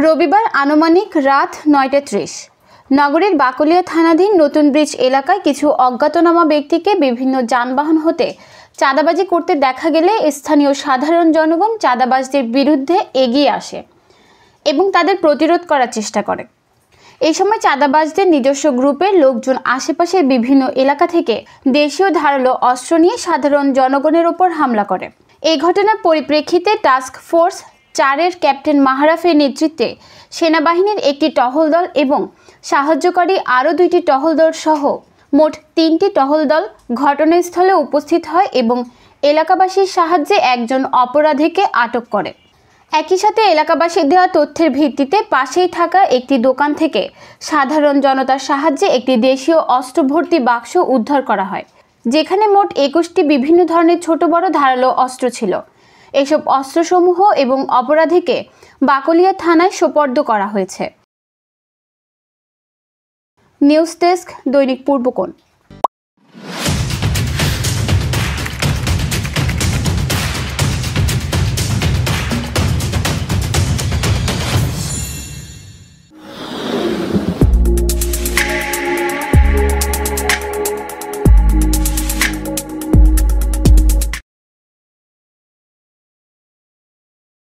রবিবার আনুমানিক রাত ৯টা ৩০ নগরীর বাকলিয়া থানাধীন নতুন ব্রিজ এলাকায় কিছু অজ্ঞাতনামা ব্যক্তিকে বিভিন্ন যানবাহন হতে চাঁদাবাজি করতে দেখা গেলে স্থানীয় সাধারণ জনগণ চাঁদাবাজদের বিরুদ্ধে এগিয়ে আসে এবং তাদের প্রতিরোধ করার চেষ্টা করে। এই সময় চাঁদাবাজদের নিজস্ব গ্রুপের লোকজন আশেপাশের বিভিন্ন এলাকা থেকে দেশীয় ধারালো অস্ত্র নিয়ে সাধারণ জনগণের ওপর হামলা করে। এই ঘটনার পরিপ্রেক্ষিতে টাস্ক ফোর্স ৪-এর ক্যাপ্টেন মাহারাফের নেতৃত্বে সেনাবাহিনীর একটি টহল দল এবং সাহায্যকারী আরও ২টি টহল দল সহ মোট ৩টি টহল দল ঘটনাস্থলে উপস্থিত হয় এবং এলাকাবাসীর সাহায্যে একজন অপরাধীকে আটক করে। একই সাথে এলাকাবাসীর দেওয়া তথ্যের ভিত্তিতে পাশেই থাকা একটি দোকান থেকে সাধারণ জনতার সাহায্যে একটি দেশীয় অস্ত্র ভর্তি বাক্স উদ্ধার করা হয়, যেখানে মোট ২১টি বিভিন্ন ধরনের ছোট বড় ধারালো অস্ত্র ছিল। এসব অস্ত্রসমূহ এবং অপরাধীকে বাকলিয়া থানায় সোপর্দ করা হয়েছে। নিউজ ডেস্ক, দৈনিক পূর্বকোণ।